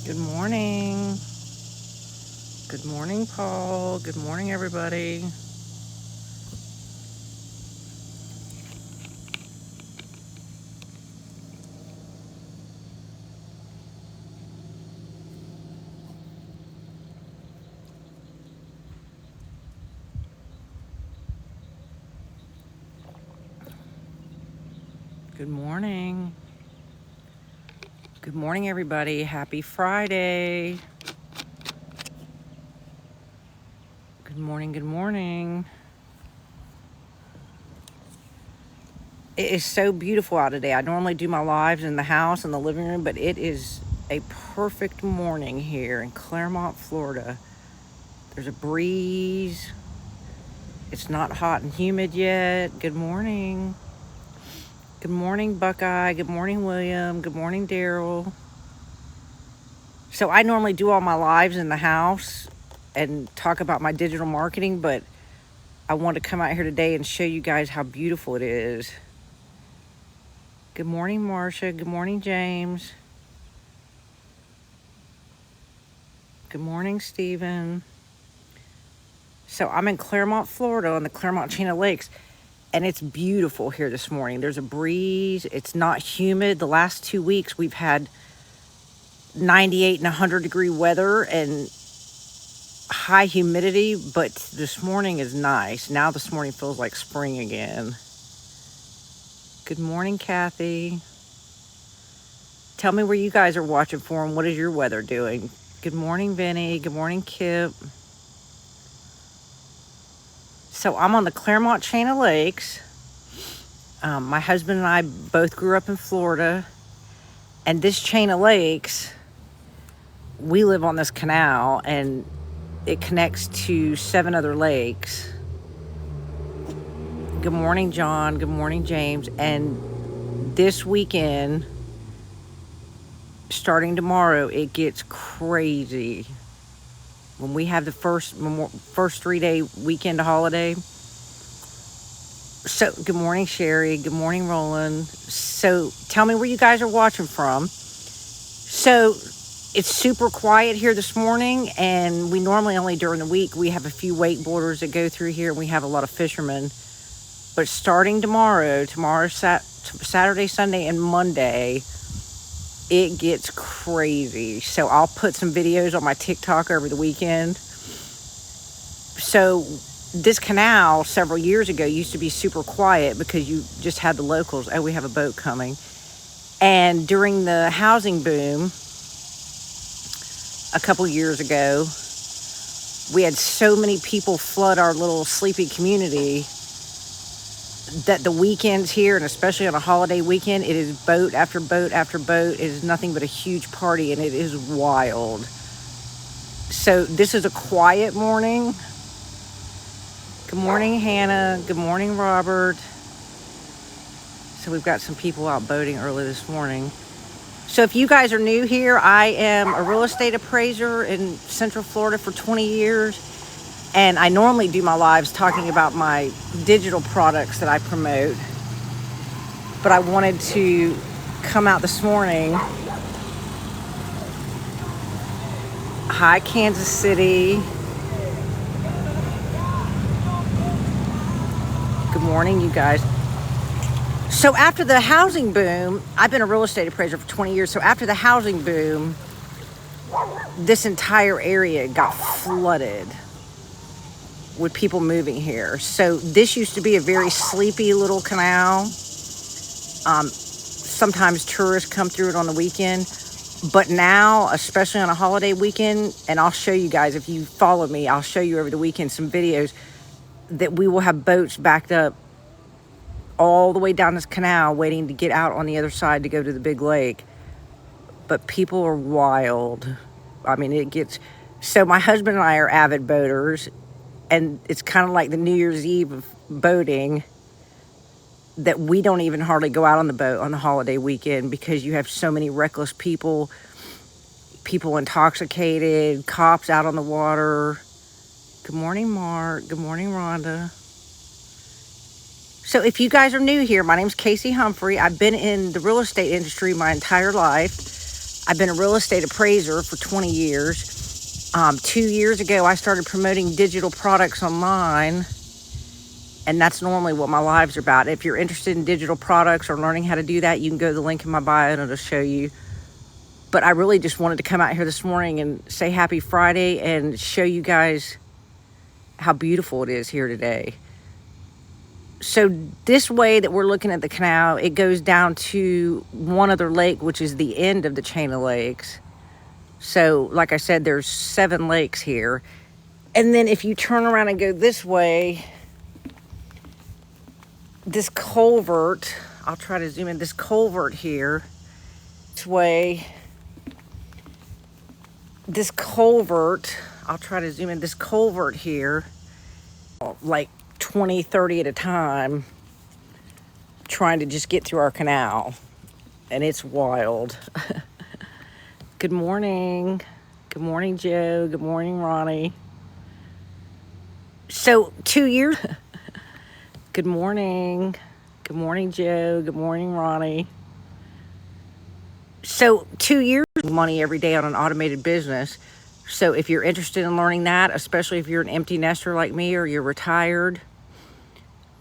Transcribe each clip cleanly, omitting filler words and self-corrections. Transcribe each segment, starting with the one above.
Good morning. Good morning, Paul. Good morning, everybody. Good morning. Good morning, everybody. Happy Friday. Good morning. Good morning. It is so beautiful out today. I normally do my lives in the house, in the living room, but it is a perfect morning here in Clermont, Florida. There's a breeze. It's not hot and humid yet. Good morning. Good morning, Buckeye. Good morning, William. Good morning, Daryl. So I normally do all my lives in the house and talk about my digital marketing, but I want to come out here today and show you guys how beautiful it is. Good morning, Marcia. Good morning, James. Good morning, Stephen. So I'm in Clermont, Florida on the Clermont chain of lakes, and it's beautiful here this morning. There's a breeze. It's not humid. The last 2 weeks we've had 98 and 100 degree weather and high humidity, but this morning is nice. Now this morning feels like spring again. Good morning, Kathy. Tell me where you guys are watching from. What is your weather doing? Good morning, Vinny. Good morning, Kip. So I'm on the Clermont chain of lakes. My husband and I both grew up in Florida, and this chain of lakes, we live on this canal, and it connects to 7 other lakes. Good morning, John. Good morning, James. And this weekend, starting tomorrow, it gets crazy. When we have the first 3-day weekend holiday. So, good morning, Sherry. Good morning, Roland. So, tell me where you guys are watching from. So, it's super quiet here this morning, and we normally only during the week, we have a few wakeboarders that go through here, and we have a lot of fishermen. But starting tomorrow, Saturday, Sunday, and Monday, it gets crazy. So I'll put some videos on my TikTok over the weekend. So this canal several years ago used to be super quiet because you just had the locals. Oh, we have a boat coming. And during the housing boom a couple years ago, we had so many people flood our little sleepy community that the weekends here, and especially on a holiday weekend, it is boat after boat after boat. It is nothing but a huge party, and it is wild. So this is a quiet morning. Good morning, Hannah. Good morning, Robert. So we've got some people out boating early this morning. So if you guys are new here, I am a real estate appraiser in Central Florida for 20 years. And I normally do my lives talking about my digital products that I promote. But I wanted to come out this morning. Hi, Kansas City. Good morning, you guys. So after the housing boom, I've been a real estate appraiser for 20 years. So after the housing boom, this entire area got flooded with people moving here. So this used to be a very sleepy little canal. Sometimes tourists come through it on the weekend. But now, especially on a holiday weekend, and I'll show you guys, if you follow me, I'll show you over the weekend some videos that we will have boats backed up all the way down this canal waiting to get out on the other side to go to the big lake. But people are wild. I mean, it gets... So my husband and I are avid boaters, and it's kind of like the New Year's Eve of boating, that we don't even hardly go out on the boat on the holiday weekend because you have so many reckless people intoxicated, cops out on the water. Good morning, Mark. Good morning, Rhonda. So if you guys are new here, my name's Casey Humphrey. I've been in the real estate industry my entire life. I've been a real estate appraiser for 20 years. 2 years ago, I started promoting digital products online, and that's normally what my lives are about. If you're interested in digital products or learning how to do that, you can go to the link in my bio and it'll show you. But I really just wanted to come out here this morning and say happy Friday and show you guys how beautiful it is here today. So this way that we're looking at the canal, it goes down to one other lake, which is the end of the chain of lakes. So like I said, there's 7 lakes here. And then if you turn around and go this way, this culvert, I'll try to zoom in, this culvert here, this way, this culvert, I'll try to zoom in, this culvert here, like 20, 30 at a time, trying to just get through our canal. And it's wild. Good morning. Good morning, Joe. Good morning, Ronnie. So 2 years. Good morning. Good morning, Joe. Good morning, Ronnie. So 2 years money every day on an automated business. So if you're interested in learning that, especially if you're an empty nester like me or you're retired,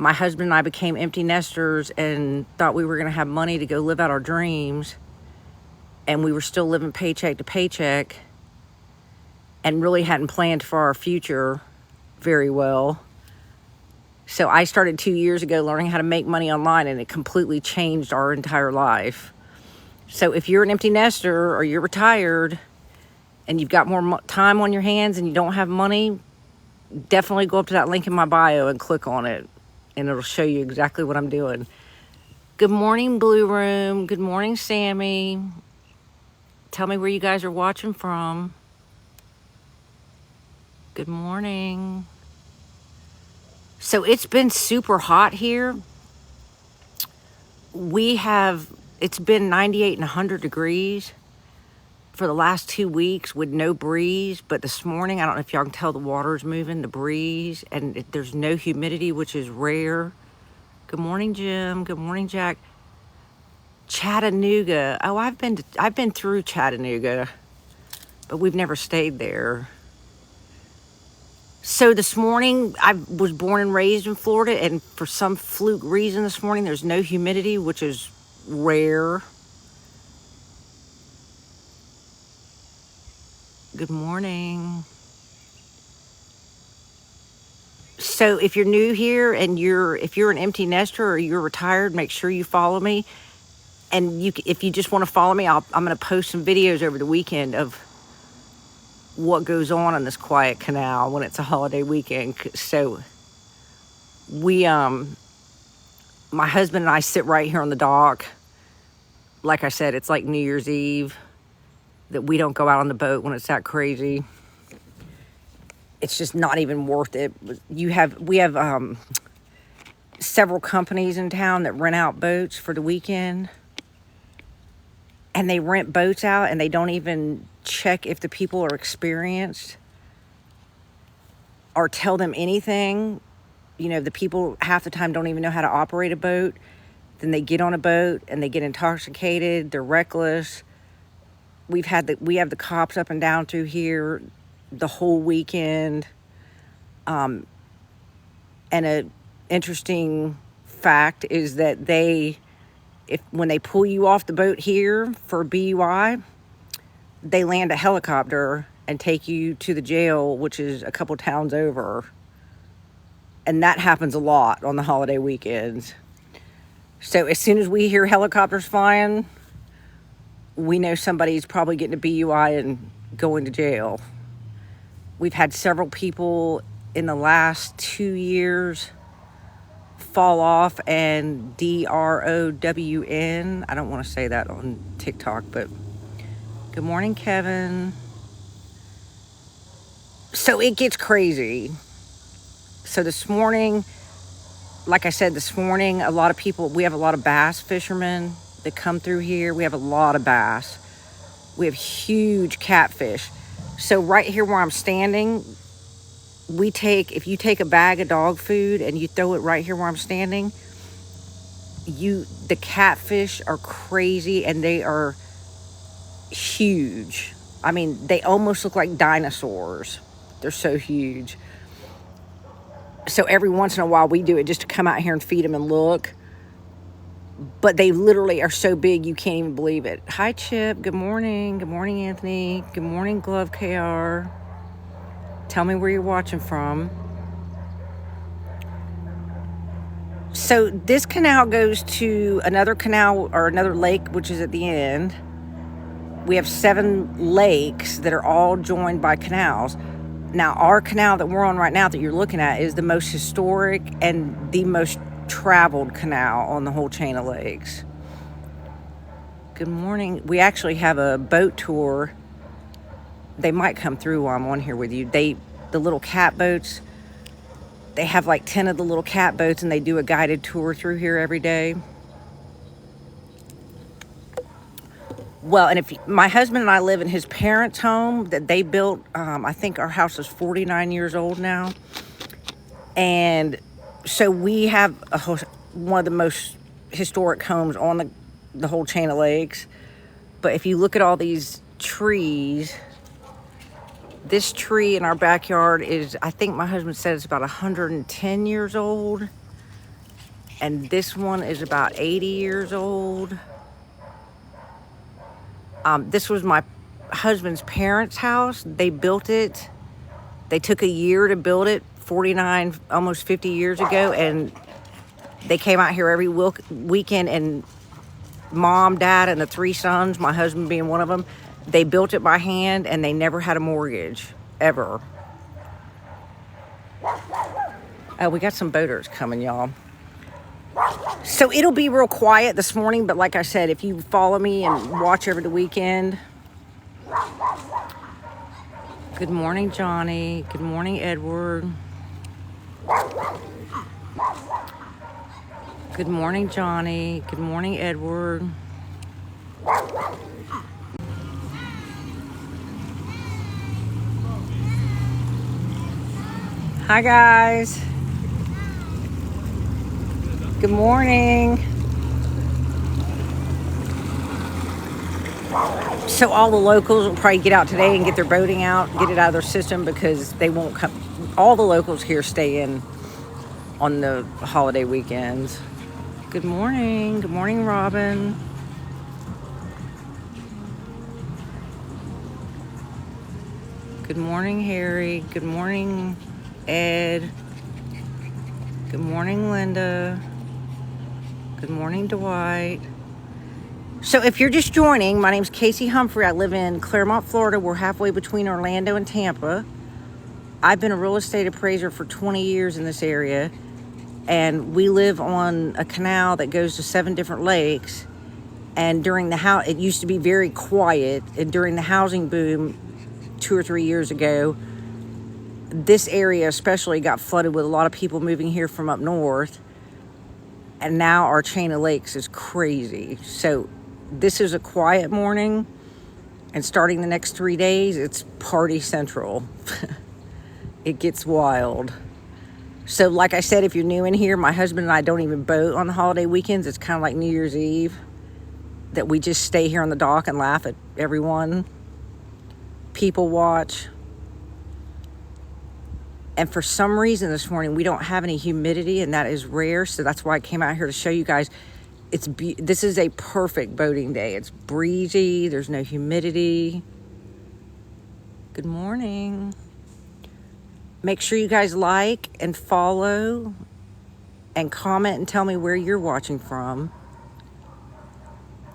my husband and I became empty nesters and thought we were going to have money to go live out our dreams. And we were still living paycheck to paycheck and really hadn't planned for our future very well. So I started 2 years ago learning how to make money online, and it completely changed our entire life. So if you're an empty nester or you're retired and you've got more time on your hands and you don't have money, definitely go up to that link in my bio and click on it, and it'll show you exactly what I'm doing. Good morning, Blue Room. Good morning, Sammy. Tell me where you guys are watching from. Good morning. So it's been super hot here. It's been 98 and 100 degrees for the last 2 weeks with no breeze. But this morning, I don't know if y'all can tell the water's moving, the breeze, and there's no humidity, which is rare. Good morning, Jim. Good morning, Jack. Chattanooga. Oh, I've been through Chattanooga, but we've never stayed there. So this morning, I was born and raised in Florida, and for some fluke reason this morning, there's no humidity, which is rare. Good morning. So if you're new here and if you're an empty nester or you're retired, make sure you follow me. And if you just want to follow me, I'm going to post some videos over the weekend of what goes on in this quiet canal when it's a holiday weekend. So my husband and I sit right here on the dock. Like I said, it's like New Year's Eve that we don't go out on the boat when it's that crazy. It's just not even worth it. We have several companies in town that rent out boats for the weekend. And they rent boats out and they don't even check if the people are experienced or tell them anything. You know, the people half the time don't even know how to operate a boat. Then they get on a boat and they get intoxicated. They're reckless. We have the cops up and down through here the whole weekend. And an interesting fact is that when they pull you off the boat here for BUI, they land a helicopter and take you to the jail, which is a couple towns over. And that happens a lot on the holiday weekends. So as soon as we hear helicopters flying, we know somebody's probably getting a BUI and going to jail. We've had several people in the last 2 years fall off and DROWN. I don't want to say that on TikTok, but good morning, Kevin. So it gets crazy. So this morning, like I said, a lot of people, we have a lot of bass fishermen that come through here. We have a lot of bass. We have huge catfish. So right here where I'm standing, if you take a bag of dog food and you throw it right here where I'm standing, the catfish are crazy, and they are huge. I mean, they almost look like dinosaurs. They're so huge. So every once in a while we do it just to come out here and feed them and look. But they literally are so big you can't even believe it. Hi, Chip. Good morning. Good morning, Anthony. Good morning, Glove KR. Tell me where you're watching from. So this canal goes to another canal or another lake, which is at the end. We have 7 lakes that are all joined by canals. Now, our canal that we're on right now that you're looking at is the most historic and the most traveled canal on the whole chain of lakes. Good morning. We actually have a boat tour. They might come through while I'm on here with you. The little cat boats, they have like 10 of the little cat boats and they do a guided tour through here every day. Well, and if my husband and I live in his parents' home that they built, I think our house is 49 years old now. And so we have one of the most historic homes on the whole chain of lakes. But if you look at all these trees, this tree in our backyard is, I think my husband said it's about 110 years old. And this one is about 80 years old. This was my husband's parents' house. They built it. They took a year to build it 49, almost 50 years ago. And they came out here every weekend. And Mom, Dad, and the 3 sons, my husband being one of them, they built it by hand and they never had a mortgage, ever. Oh, we got some boaters coming, y'all. So it'll be real quiet this morning, but like I said, if you follow me and watch over the weekend. Good morning, Johnny. Good morning, Edward. Good morning, Johnny. Good morning, Edward. Hi, guys. Good morning. So all the locals will probably get out today and get their boating out, get it out of their system because they won't come. All the locals here stay in on the holiday weekends. Good morning. Good morning, Robin. Good morning, Harry. Good morning, Ed. Good morning, Linda. Good morning, Dwight. So if you're just joining, my name's Casey Humphrey. I live in Clermont, Florida. We're halfway between Orlando and Tampa. I've been a real estate appraiser for 20 years in this area. And we live on a canal that goes to 7 different lakes. And during the it used to be very quiet. And during the housing boom 2 or 3 years ago, this area especially got flooded with a lot of people moving here from up north. And now our chain of lakes is crazy. So this is a quiet morning. And starting the next 3 days, it's party central. It gets wild. So like I said, if you're new in here, my husband and I don't even boat on the holiday weekends. It's kind of like New Year's Eve. That we just stay here on the dock and laugh at everyone. People watch. And for some reason this morning, we don't have any humidity, and that is rare. So that's why I came out here to show you guys. This is a perfect boating day. It's breezy. There's no humidity. Good morning. Make sure you guys like and follow and comment and tell me where you're watching from.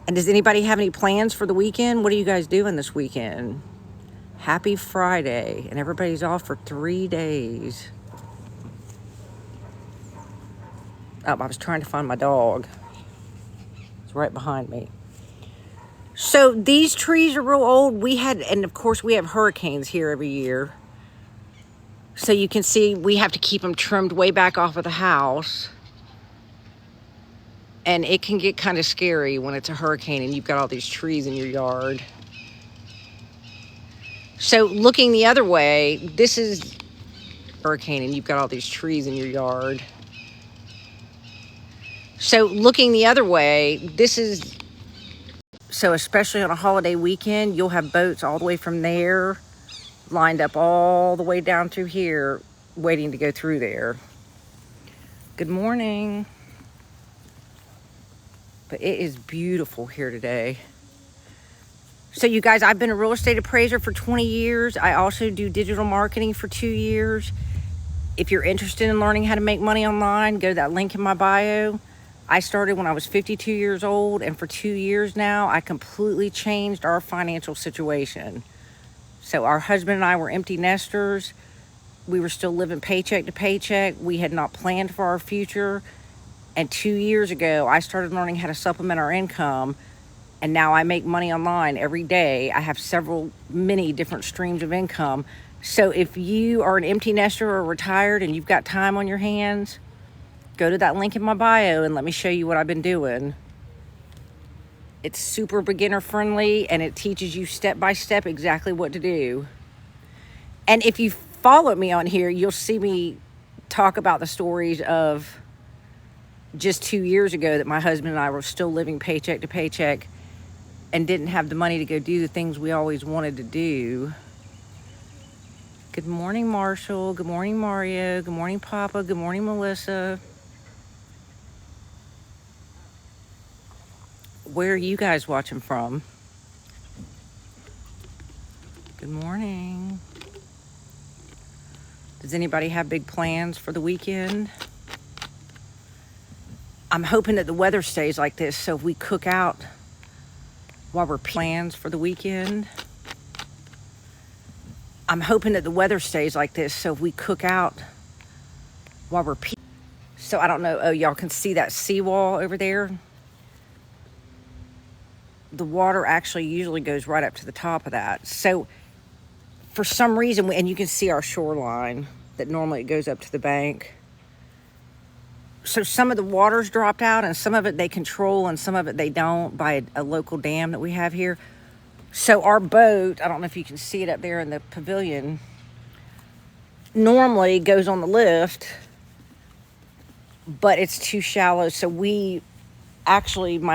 And does anybody have any plans for the weekend? What are you guys doing this weekend? Happy Friday, and everybody's off for 3 days. Oh, I was trying to find my dog. It's right behind me. So these trees are real old. And of course we have hurricanes here every year. So you can see we have to keep them trimmed way back off of the house. And it can get kind of scary when it's a hurricane and you've got all these trees in your yard. So looking the other way, this is hurricane and you've got all these trees in your yard. So looking the other way, So especially on a holiday weekend, you'll have boats all the way from there lined up all the way down through here waiting to go through there. Good morning. But it is beautiful here today. So you guys, I've been a real estate appraiser for 20 years. I also do digital marketing for 2 years. If you're interested in learning how to make money online, go to that link in my bio. I started when I was 52 years old, and for 2 years now, I completely changed our financial situation. So our husband and I were empty nesters. We were still living paycheck to paycheck. We had not planned for our future. And 2 years ago, I started learning how to supplement our income. And now I make money online every day. I have many different streams of income. So if you are an empty nester or retired and you've got time on your hands, go to that link in my bio and let me show you what I've been doing. It's super beginner friendly and it teaches you step by step exactly what to do. And if you follow me on here, you'll see me talk about the stories of just 2 years ago that my husband and I were still living paycheck to paycheck and didn't have the money to go do the things we always wanted to do. Good morning, Marshall. Good morning, Mario. Good morning, Papa. Good morning, Melissa. Where are you guys watching from? Good morning. Does anybody have big plans for the weekend? I'm hoping that the weather stays like this, so if we cook out while we're plans for the weekend. I'm hoping that the weather stays like this, so if we cook out while we're so I don't know, oh, y'all can see that seawall over there? The water actually usually goes right up to the top of that. So for some reason, and you can see our shoreline that normally it goes up to the bank. So some of the water's dropped out and some of it they control and some of it they don't by a local dam that we have here. So our boat, I don't know if you can see it up there in the pavilion, normally goes on the lift, but it's too shallow. So my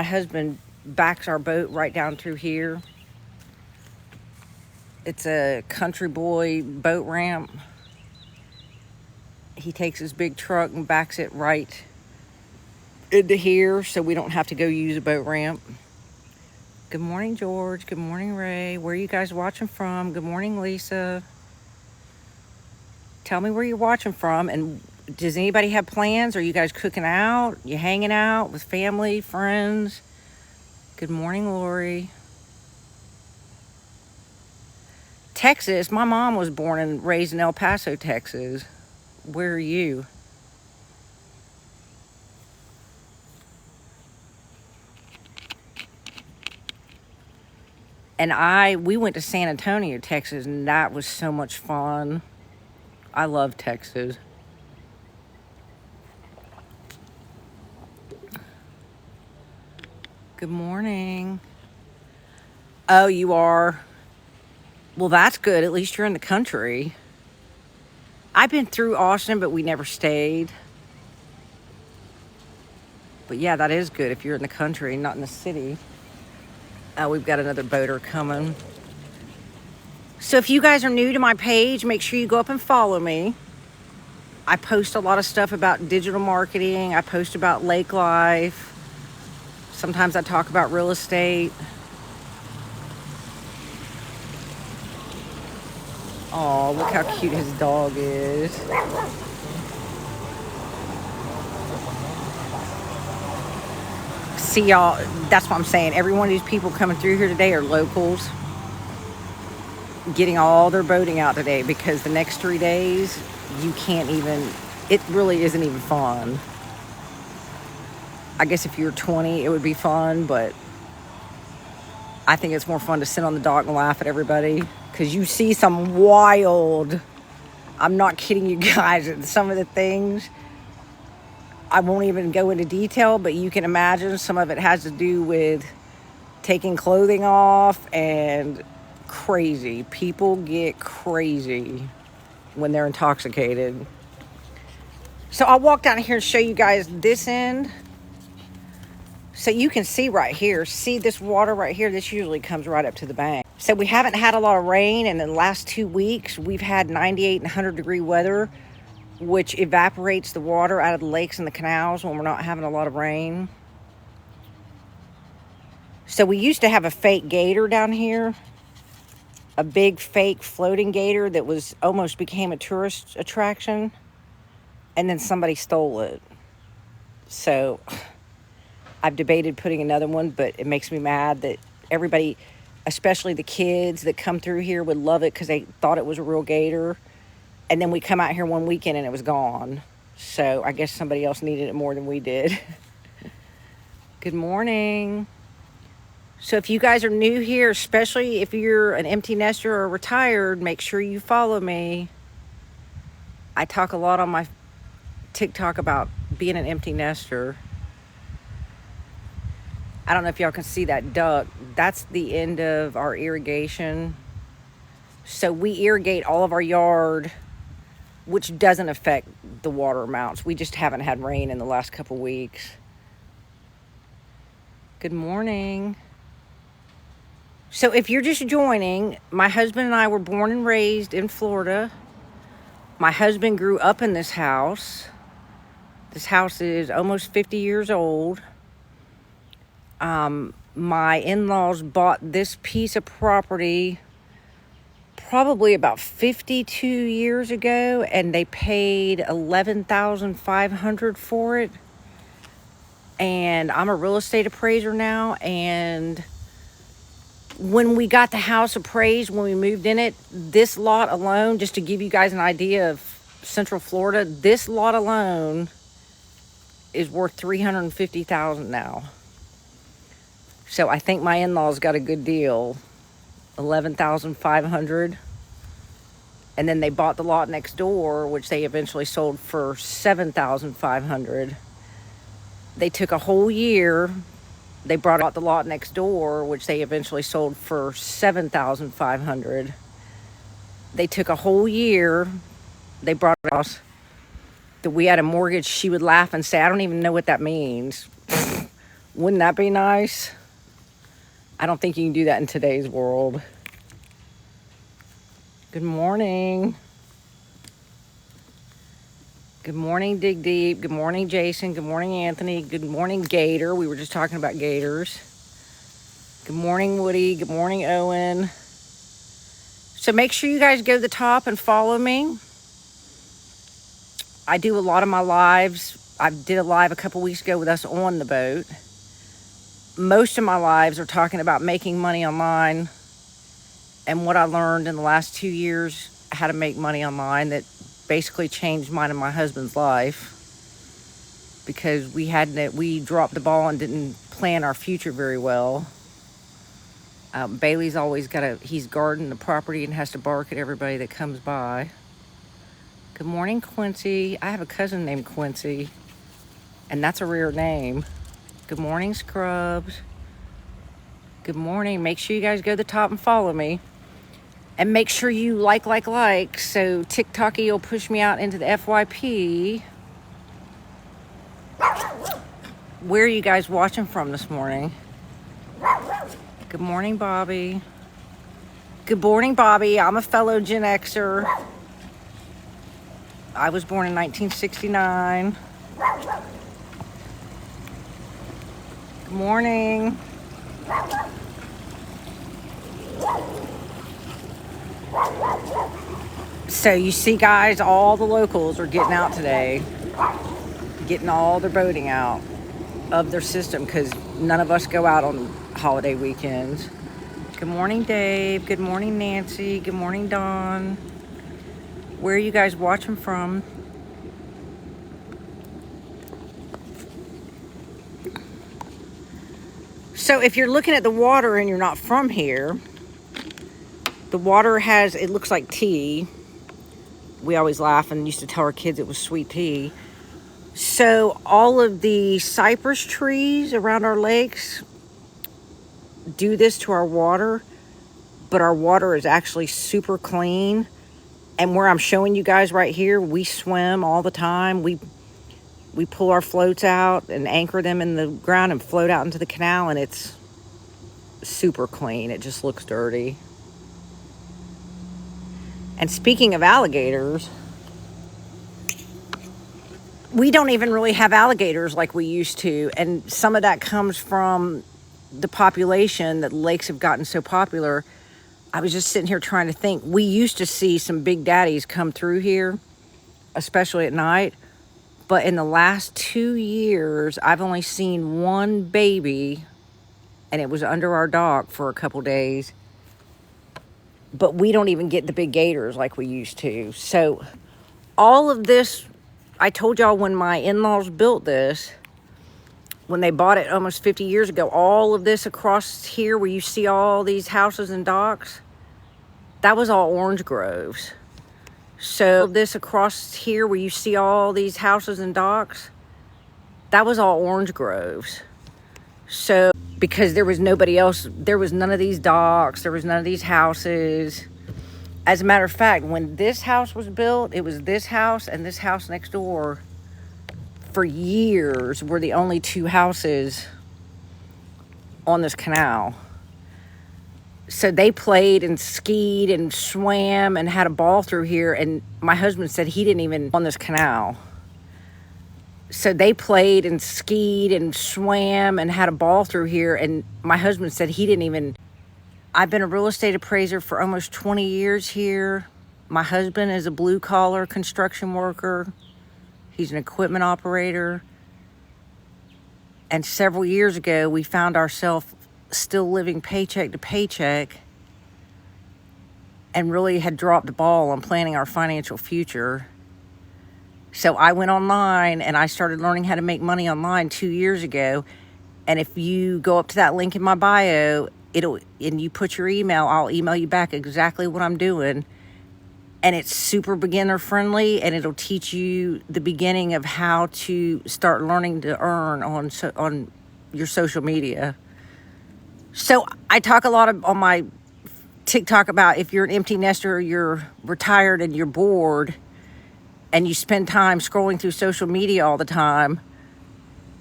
husband backs our boat right down through here. It's a country boy boat ramp. He takes his big truck and backs it right into here so we don't have to go use a boat ramp. Good morning, George. Good morning, Ray. Where are you guys watching from? Good morning, Lisa. Tell me where you're watching from, and does anybody have plans? Are you guys cooking out? You hanging out with family, friends? Good morning, Lori. Texas. My mom was born and raised in El Paso, Texas. Where are you? And we went to San Antonio, Texas, and that was so much fun. I love Texas. Good morning. Oh, you are? Well, that's good. At least you're in the country. I've been through Austin, but we never stayed. But yeah, that is good if you're in the country, not in the city. We've got another boater coming. So if you guys are new to my page, make sure you go up and follow me. I post a lot of stuff about digital marketing. I post about lake life. Sometimes I talk about real estate. Oh, look how cute his dog is. See, y'all, that's what I'm saying. Every one of these people coming through here today are locals getting all their boating out today because the next 3 days, it really isn't even fun. I guess if you're 20, it would be fun, but I think it's more fun to sit on the dock and laugh at everybody because you see some wild, I'm not kidding you guys, some of the things. I won't even go into detail, but you can imagine some of it has to do with taking clothing off and crazy. People get crazy when they're intoxicated. So I'll walk down here and show you guys this end. So you can see right here, see this water right here, this usually comes right up to the bank. So we haven't had a lot of rain, and in the last 2 weeks, we've had 98 and 100 degree weather, which evaporates the water out of the lakes and the canals when we're not having a lot of rain. So we used to have a fake gator down here, a big fake floating gator that was almost became a tourist attraction, and then somebody stole it. So I've debated putting another one, but it makes me mad that everybody, especially the kids that come through here, would love it because they thought it was a real gator. And then we come out here one weekend and it was gone. So I guess somebody else needed it more than we did. Good morning. So if you guys are new here, especially if you're an empty nester or retired, make sure you follow me. I talk a lot on my TikTok about being an empty nester. I don't know if y'all can see that duck. That's the end of our irrigation. So we irrigate all of our yard, which doesn't affect the water amounts. We just haven't had rain in the last couple weeks. Good morning. So if you're just joining, my husband and I were born and raised in Florida. My husband grew up in this house. This house is almost 50 years old. My in-laws bought this piece of property probably about 52 years ago, and they paid $11,500 for it. And I'm a real estate appraiser now, and when we got the house appraised, when we moved in it, this lot alone, just to give you guys an idea of Central Florida, this lot alone is worth $350,000 now. So I think my in-laws got a good deal, $11,500. And then they bought the lot next door, which they eventually sold for $7,500. They took a whole year. They bought the lot next door, which they eventually sold for $7,500. They took a whole year. They brought a house that we had a mortgage. She would laugh and say, "I don't even know what that means." Wouldn't that be nice? I don't think you can do that in today's world. Good morning. Good morning, Dig Deep. Good morning, Jason. Good morning, Anthony. Good morning, Gator. We were just talking about gators. Good morning, Woody. Good morning, Owen. So make sure you guys go to the top and follow me. I do a lot of my lives. I did a live a couple weeks ago with us on the boat. Most of my lives are talking about making money online and what I learned in the last 2 years, how to make money online, that basically changed mine and my husband's life, because we dropped the ball and didn't plan our future very well. Bailey's always he's guarding the property and has to bark at everybody that comes by. Good morning, Quincy. I have a cousin named Quincy, and that's a rare name. Good morning, Scrubs. Good morning. Make sure you guys go to the top and follow me. And make sure you like, so TikToky will push me out into the FYP. Where are you guys watching from this morning? Good morning, Bobby. Good morning, Bobby. I'm a fellow Gen Xer. I was born in 1969. Good morning. So you see, guys, all the locals are getting out today, getting all their boating out of their system, because none of us go out on holiday weekends. Good morning, Dave. Good morning, Nancy. Good morning, Dawn. Where are you guys watching from? So if you're looking at the water and you're not from here, the water it looks like tea. We always laugh and used to tell our kids it was sweet tea. So all of the cypress trees around our lakes do this to our water, but our water is actually super clean. And where I'm showing you guys right here, we swim all the time. We pull our floats out and anchor them in the ground and float out into the canal, and it's super clean. It just looks dirty. And speaking of alligators, we don't even really have alligators like we used to. And some of that comes from the population, that lakes have gotten so popular. I was just sitting here trying to think. We used to see some big daddies come through here, especially at night. But in the last 2 years, I've only seen one baby, and it was under our dock for a couple days. But we don't even get the big gators like we used to. So all of this, I told y'all when my in-laws built this, when they bought it almost 50 years ago, all of this across here where you see all these houses and docks, that was all orange groves. So this across here where you see all these houses and docks, that was all orange groves. So because there was nobody else, there was none of these docks, there was none of these houses. As a matter of fact, when this house was built, it was this house and this house next door for years were the only two houses on this canal. So they played and skied and swam and had a ball through here. And my husband said he didn't even on this canal. So they played and skied and swam and had a ball through here. And my husband said he didn't even. I've been a real estate appraiser for almost 20 years here. My husband is a blue collar construction worker. He's an equipment operator. And several years ago, we found ourselves still living paycheck to paycheck and really had dropped the ball on planning our financial future. So I went online and I started learning how to make money online 2 years ago. And if you go up to that link in my bio, and you put your email, I'll email you back exactly what I'm doing. And it's super beginner friendly, and it'll teach you the beginning of how to start learning to earn on your social media. So I talk a lot on my TikTok about if you're an empty nester or you're retired and you're bored and you spend time scrolling through social media all the time,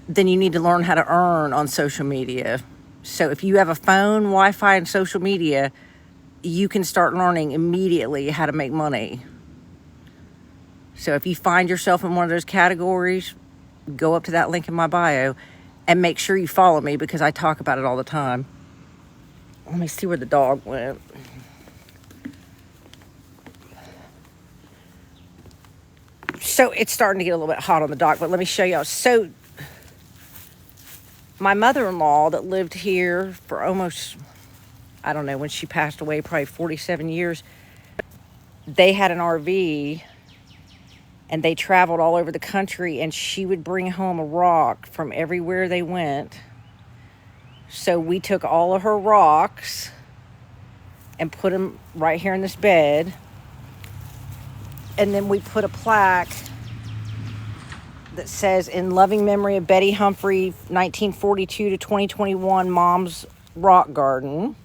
then you need to learn how to earn on social media. So if you have a phone, Wi-Fi, and social media, you can start learning immediately how to make money. So if you find yourself in one of those categories, go up to that link in my bio and make sure you follow me because I talk about it all the time. Let me see where the dog went. So it's starting to get a little bit hot on the dock, but let me show y'all. So my mother-in-law that lived here for almost, I don't know, when she passed away, probably 47 years, they had an RV and they traveled all over the country, and she would bring home a rock from everywhere they went. So we took all of her rocks and put them right here in this bed. And then we put a plaque that says, "In loving memory of Betty Humphrey, 1942 to 2021, Mom's Rock Garden."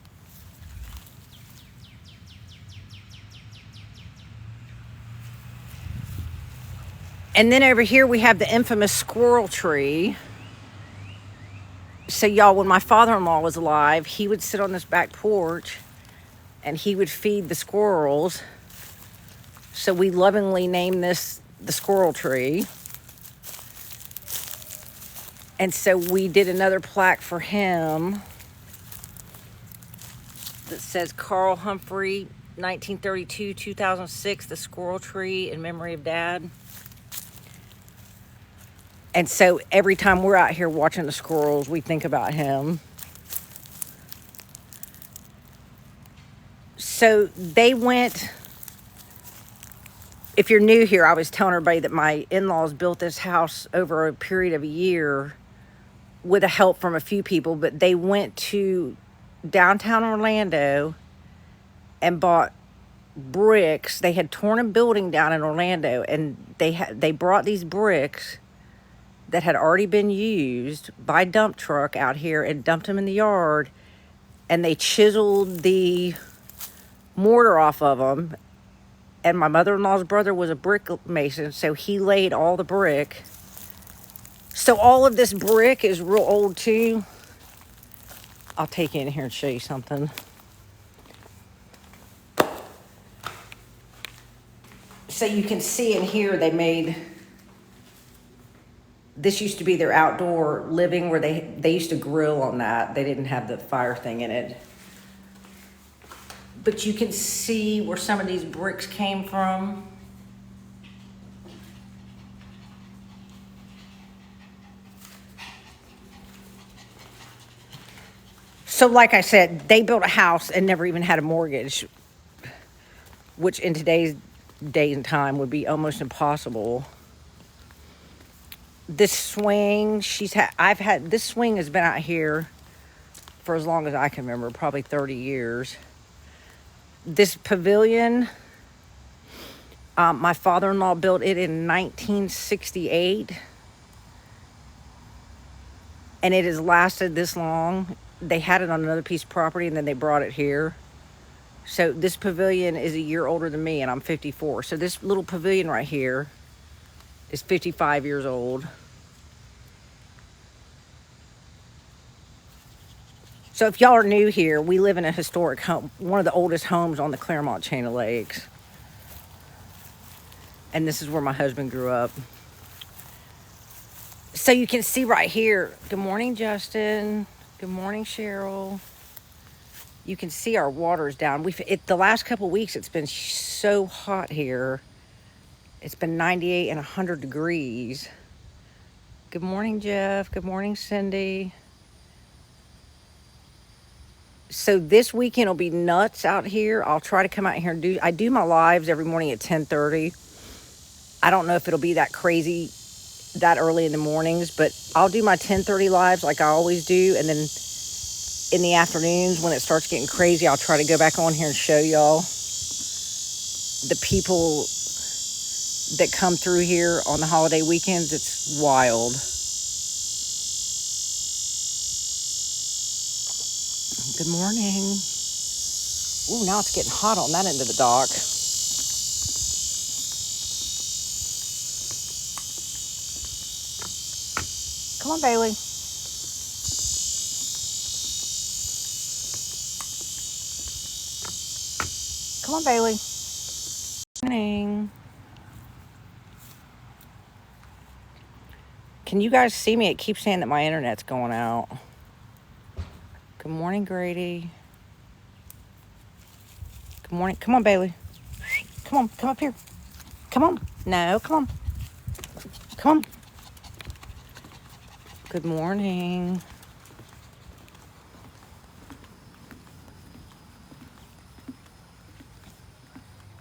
And then over here we have the infamous squirrel tree. So y'all, when my father-in-law was alive, he would sit on this back porch and he would feed the squirrels. So we lovingly named this the squirrel tree. And so we did another plaque for him that says Carl Humphrey, 1932-2006, the squirrel tree in memory of Dad. And so every time we're out here watching the squirrels, we think about him. So they went, if you're new here, I was telling everybody that my in-laws built this house over a period of a year with the help from a few people, but they went to downtown Orlando and bought bricks. They had torn a building down in Orlando, and they brought these bricks that had already been used by dump truck out here and dumped them in the yard, and they chiseled the mortar off of them. And my mother-in-law's brother was a brick mason, so he laid all the brick So all of this brick is real old too. I'll take you in here and show you something. So you can see in here they made, this used to be their outdoor living where they used to grill on that. They didn't have the fire thing in it. But you can see where some of these bricks came from. So like I said, they built a house and never even had a mortgage, which in today's day and time would be almost impossible. This swing, this swing has been out here for as long as I can remember, probably 30 years. This pavilion, my father-in-law built it in 1968, and it has lasted this long. They had it on another piece of property, and then they brought it here. So this pavilion is a year older than me, and I'm 54. So this little pavilion right here is 55 years old. So if y'all are new here, we live in a historic home, one of the oldest homes on the Clermont chain of lakes. And this is where my husband grew up. So you can see right here, good morning, Justin. Good morning, Cheryl. You can see our water's down. The last couple weeks, it's been so hot here. It's been 98 and 100 degrees. Good morning, Jeff. Good morning, Cindy. So this weekend will be nuts out here. I'll try to come out here and I do my lives every morning at 10:30. I don't know if it'll be that crazy that early in the mornings, but I'll do my 10:30 lives like I always do. And then in the afternoons when it starts getting crazy, I'll try to go back on here and show y'all the people that come through here on the holiday weekends. It's wild. Good morning. Ooh, now it's getting hot on that end of the dock. Come on, Bailey. Come on, Bailey. Good morning. Can you guys see me? It keeps saying that my internet's going out. Good morning, Grady. Good morning. Come on, Bailey. Come on. Come up here. Come on. No, come on. Come on. Good morning.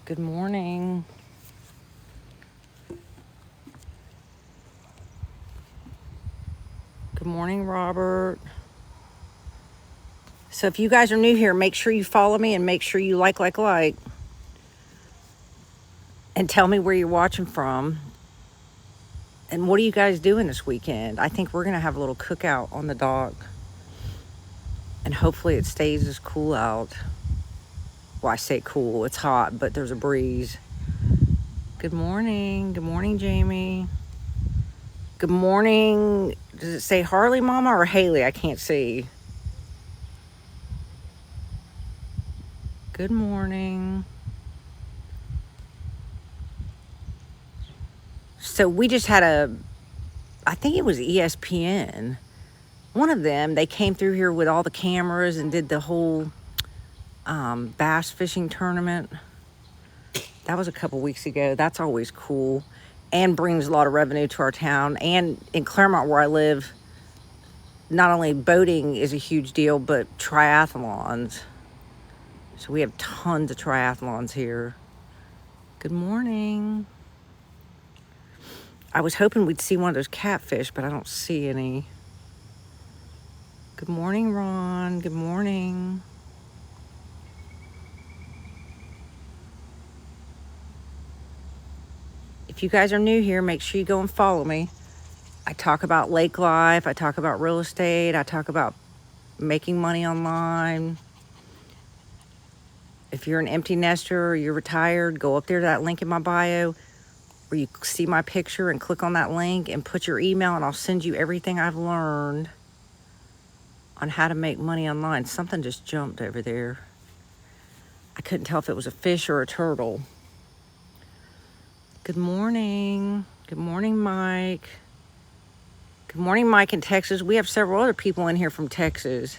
Good morning. Good morning, Robert. So if you guys are new here, make sure you follow me and make sure you like. And tell me where you're watching from. And what are you guys doing this weekend? I think we're going to have a little cookout on the dock. And hopefully it stays as cool out. Well, I say cool. It's hot, but there's a breeze. Good morning. Good morning, Jamie. Good morning. Does it say Harley Mama or Haley? I can't see. Good morning. So we just had I think it was ESPN. One of them, they came through here with all the cameras and did the whole bass fishing tournament. That was a couple weeks ago. That's always cool and brings a lot of revenue to our town. And in Clermont, where I live, not only boating is a huge deal, but triathlons. So we have tons of triathlons here. Good morning. I was hoping we'd see one of those catfish, but I don't see any. Good morning, Ron. Good morning. If you guys are new here, make sure you go and follow me. I talk about lake life. I talk about real estate. I talk about making money online. If you're an empty nester or you're retired, go up there to that link in my bio. where you see my picture and click on that link and put your email, and I'll send you everything I've learned on how to make money online. Something just jumped over there. I couldn't tell if it was a fish or a turtle. Good morning. Good morning, Mike. Good morning, Mike in Texas. We have several other people in here from Texas.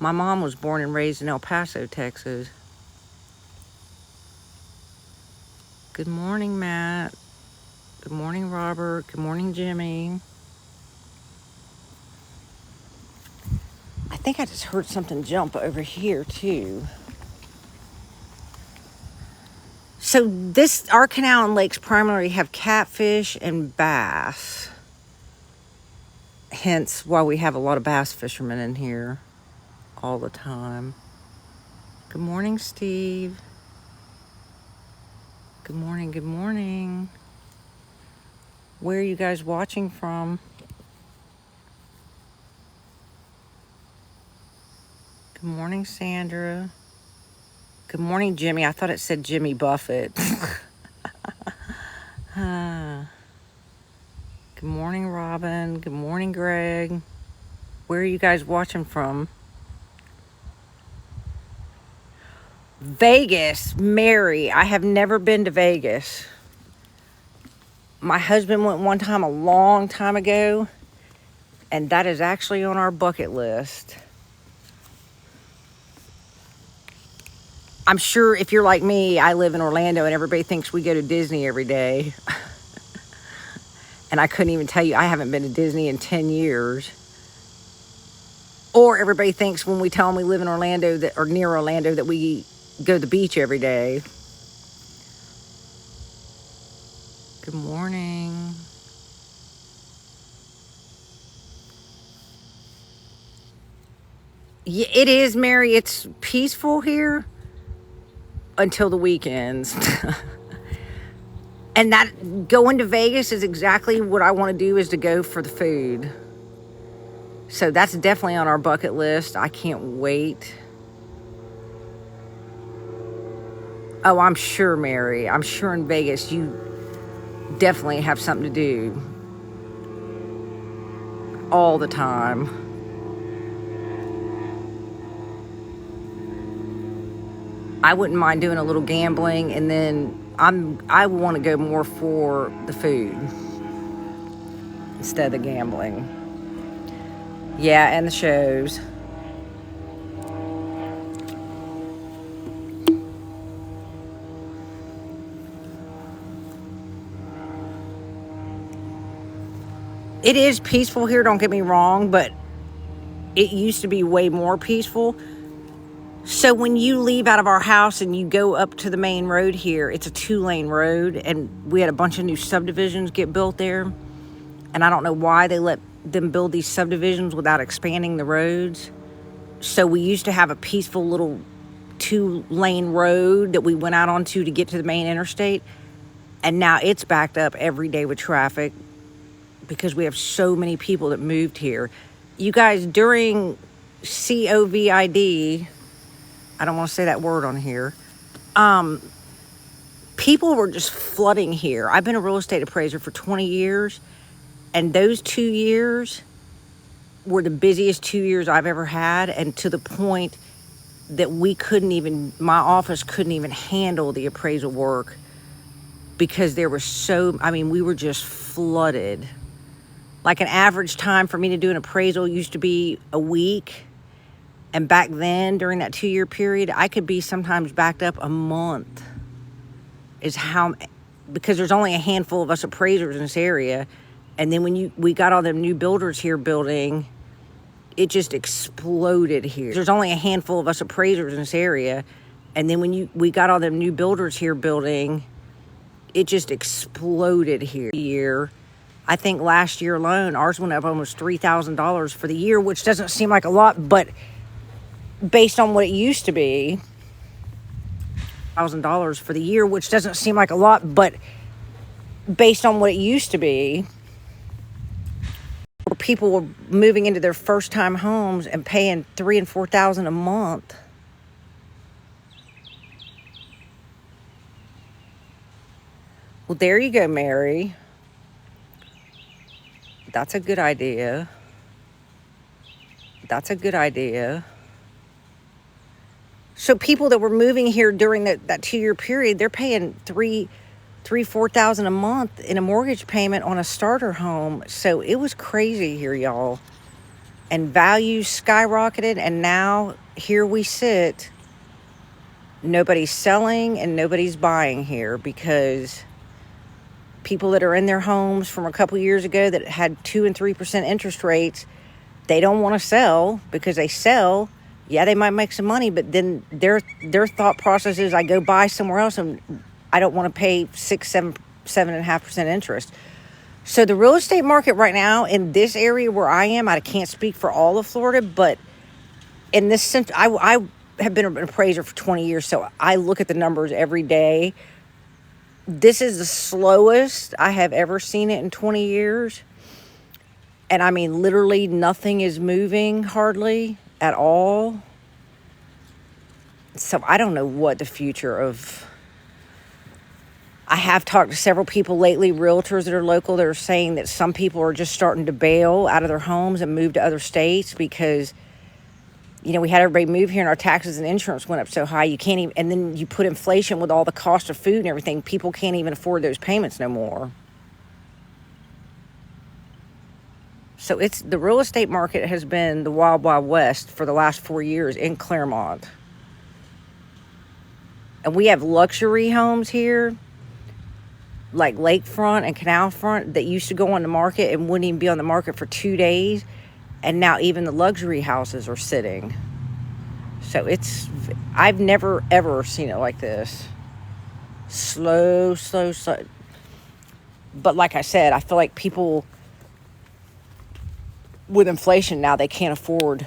My mom was born and raised in El Paso, Texas. Good morning, Matt. Good morning, Robert. Good morning, Jimmy. I think I just heard something jump over here, too. So our canal and lakes primarily have catfish and bass. Hence why we have a lot of bass fishermen in here all the time. Good morning, Steve. Good morning, good morning. Where are you guys watching from? Good morning, Sandra. Good morning, Jimmy. I thought it said Jimmy Buffett. Good morning, Robin. Good morning, Greg. Where are you guys watching from? Vegas, Mary. I have never been to Vegas. My husband went one time a long time ago, and that is actually on our bucket list. I'm sure if you're like me, I live in Orlando and everybody thinks we go to Disney every day. And I couldn't even tell you, I haven't been to Disney in 10 years. Or everybody thinks when we tell them we live in Orlando or near Orlando that we go to the beach every day. Good morning. Yeah, it is, Mary. It's peaceful here until the weekends. And that going to Vegas is exactly what I want to do, is to go for the food. So that's definitely on our bucket list. I can't wait. Oh, I'm sure, Mary. I'm sure in Vegas you definitely have something to do all the time. I wouldn't mind doing a little gambling, and then I want to go more for the food instead of gambling. Yeah, and the shows. It is peaceful here, don't get me wrong, but it used to be way more peaceful. So when you leave out of our house and you go up to the main road here, it's a 2-lane road, and we had a bunch of new subdivisions get built there. And I don't know why they let them build these subdivisions without expanding the roads. So we used to have a peaceful little 2-lane road that we went out onto to get to the main interstate. And now it's backed up every day with traffic because we have so many people that moved here. You guys, during COVID, I don't want to say that word on here. People were just flooding here. I've been a real estate appraiser for 20 years, and those 2 years were the busiest 2 years I've ever had, and to the point that my office couldn't even handle the appraisal work because there was we were just flooded. Like an average time for me to do an appraisal used to be a week. And back then, during that 2-year period, I could be sometimes backed up a month. Because there's only a handful of us appraisers in this area. And then when we got all them new builders here building, it just exploded here. There's only a handful of us appraisers in this area. And then when we got all them new builders here building, it just exploded here. I think last year alone, ours went up almost $3,000 for the year, which doesn't seem like a lot, but based on what it used to be, $1,000 for the year, which doesn't seem like a lot, but based on what it used to be, where people were moving into their first time homes and paying $3,000 and $4,000 a month. Well, there you go, Mary. That's a good idea. That's a good idea. So people that were moving here during that 2-year period, they're paying 4,000 a month in a mortgage payment on a starter home. So it was crazy here, y'all. And values skyrocketed, and now here we sit. Nobody's selling and nobody's buying here because people that are in their homes from a couple years ago that had 2 and 3% interest rates, they don't want to sell because they sell. Yeah, they might make some money, but then their thought process is, I go buy somewhere else and I don't want to pay 7.5% interest. So the real estate market right now in this area where I am, I can't speak for all of Florida, but in this sense, I have been an appraiser for 20 years, so I look at the numbers every day. This is the slowest I have ever seen it in 20 years. And I mean, literally nothing is moving hardly at all. So I don't know what the future of... I have talked to several people lately, realtors that are local, that are saying that some people are just starting to bail out of their homes and move to other states because, you know, we had everybody move here and our taxes and insurance went up so high. You can't even, and then you put inflation with all the cost of food and everything. People can't even afford those payments no more. So it's, the real estate market has been the wild, wild west for the last 4 years in Clermont. And we have luxury homes here, like lakefront and canal front, that used to go on the market and wouldn't even be on the market for 2 days. And now even the luxury houses are sitting. So it's, I've never, ever seen it like this. Slow, slow, slow. But like I said, I feel like people with inflation now, they can't afford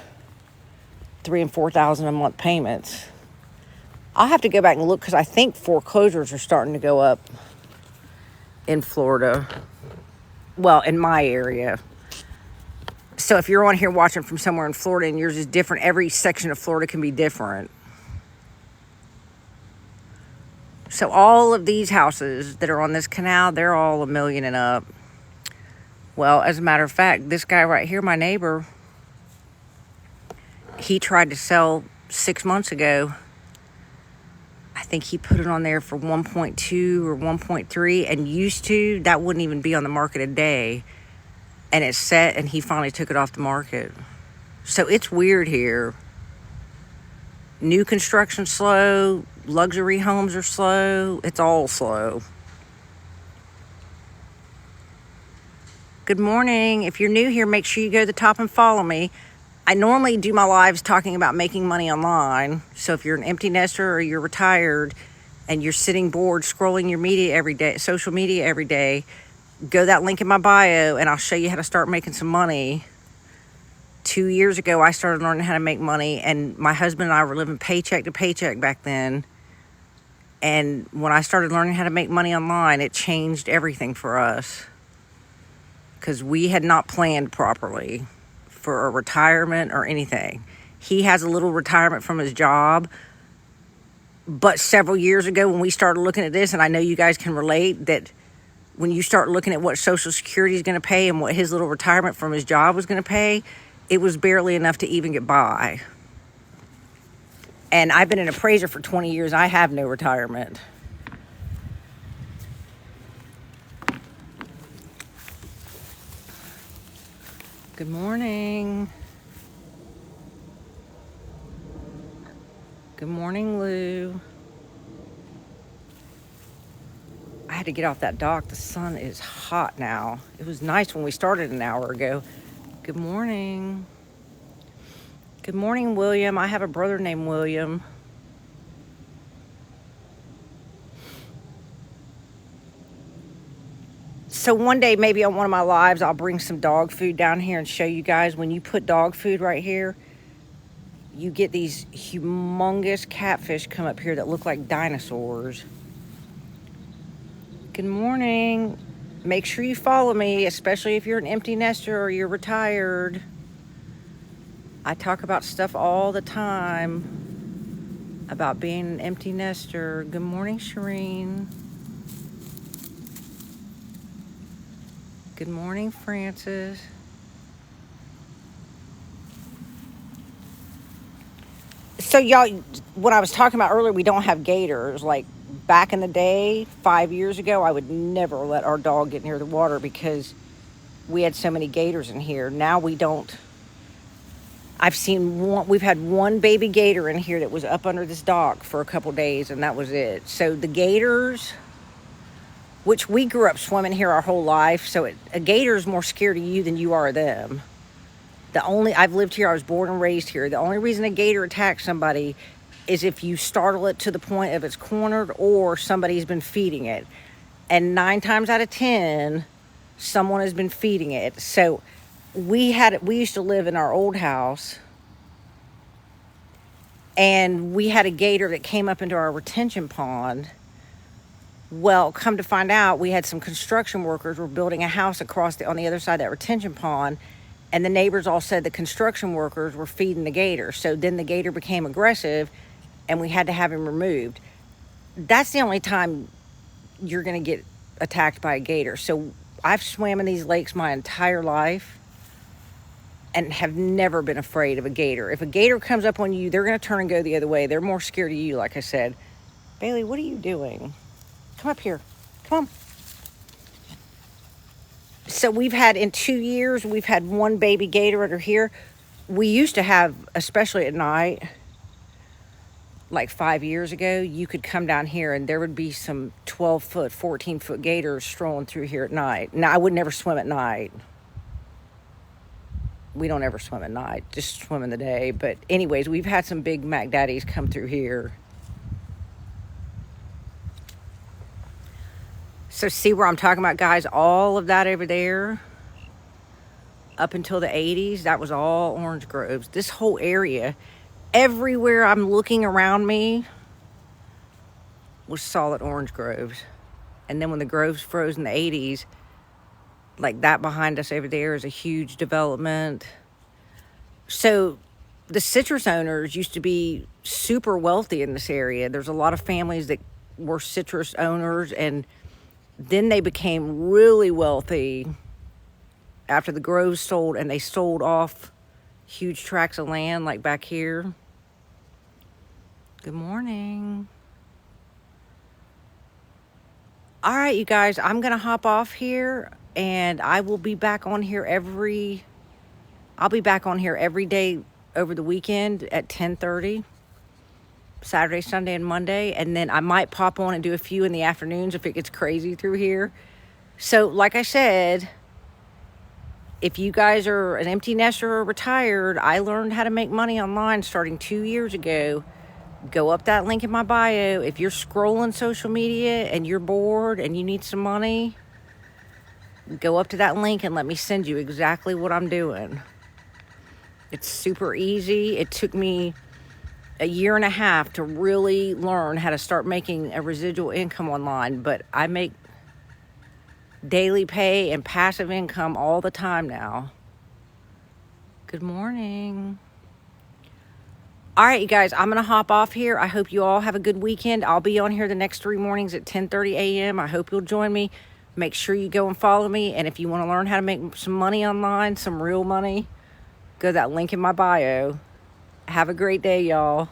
$3,000 and $4,000 a month payments. I'll have to go back and look because I think foreclosures are starting to go up in Florida. Well, in my area. So if you're on here watching from somewhere in Florida and yours is different, every section of Florida can be different. So all of these houses that are on this canal, they're all $1 million and up. Well, as a matter of fact, this guy right here, my neighbor, he tried to sell 6 months ago. I think he put it on there for 1.2 or 1.3, and used to, that wouldn't even be on the market a day. And it's set, and he finally took it off the market. So it's weird here. New construction slow, luxury homes are slow, it's all slow. Good morning. If you're new here, make sure you go to the top and follow me. I normally do my lives talking about making money online. So if you're an empty nester or you're retired and you're sitting bored scrolling your media every day, social media every day, go to that link in my bio and I'll show you how to start making some money. 2 years ago, I started learning how to make money, and my husband and I were living paycheck to paycheck back then. And when I started learning how to make money online, it changed everything for us because we had not planned properly for a retirement or anything. He has a little retirement from his job, but several years ago when we started looking at this, and I know you guys can relate, that when you start looking at what Social Security is going to pay and what his little retirement from his job was going to pay, it was barely enough to even get by. And I've been an appraiser for 20 years. I have no retirement. Good morning. Good morning, Lou. I had to get off that dock. The sun is hot now. It was nice when we started an hour ago. Good morning. Good morning, William. I have a brother named William. So one day, maybe on one of my lives, I'll bring some dog food down here and show you guys. When you put dog food right here, you get these humongous catfish come up here that look like dinosaurs. Good morning. Make sure you follow me, especially if you're an empty nester or you're retired. I talk about stuff all the time about being an empty nester. Good morning, Shireen. Good morning, Francis. So y'all, when I was talking about earlier, we don't have gators. Like back in the day, 5 years ago, I would never let our dog get near the water because we had so many gators in here. Now we don't. I've seen one. We've had one baby gator in here that was up under this dock for a couple days, and that was it. So the gators, which we grew up swimming here our whole life, so a gator is more scared of you than you are of them. I've lived here, I was born and raised here. The only reason a gator attacks somebody is if you startle it to the point of it's cornered or somebody's been feeding it. And 9 times out of 10, someone has been feeding it. So we used to live in our old house, and we had a gator that came up into our retention pond. Well, come to find out, we had some construction workers were building a house on the other side of that retention pond, and the neighbors all said the construction workers were feeding the gator. So then the gator became aggressive, and we had to have him removed. That's the only time you're going to get attacked by a gator. So I've swam in these lakes my entire life and have never been afraid of a gator. If a gator comes up on you, they're going to turn and go the other way. They're more scared of you, like I said. Bailey, what are you doing? Come up here. Come on. So in 2 years, we've had one baby gator under here. We used to have, especially at night, like 5 years ago, you could come down here and there would be some 12-foot, 14-foot gators strolling through here at night. Now, I would never swim at night. We don't ever swim at night, just swim in the day. But anyways, we've had some big Mac Daddies come through here. So see where I'm talking about, guys? All of that over there, up until the 80s, that was all orange groves. This whole area, everywhere I'm looking around me, was solid orange groves. And then when the groves froze in the 80s, like that behind us over there is a huge development. So the citrus owners used to be super wealthy in this area. There's a lot of families that were citrus owners, and then they became really wealthy after the groves sold, and they sold off huge tracts of land like back here. Good morning. All right, you guys, I'm going to hop off here, and I will be back on here every day over the weekend at 10:30. Saturday, Sunday, and Monday, and then I might pop on and do a few in the afternoons if it gets crazy through here. So, like I said, if you guys are an empty nester or retired, I learned how to make money online starting 2 years ago. Go up that link in my bio. If you're scrolling social media and you're bored and you need some money, go up to that link and let me send you exactly what I'm doing. It's super easy. It took me a year and a half to really learn how to start making a residual income online, but I make daily pay and passive income all the time now. Good morning. All right, you guys, I'm going to hop off here. I hope you all have a good weekend. I'll be on here the next 3 mornings at 10:30 a.m. I hope you'll join me. Make sure you go and follow me, and if you want to learn how to make some money online, some real money, go to that link in my bio. Have a great day, y'all.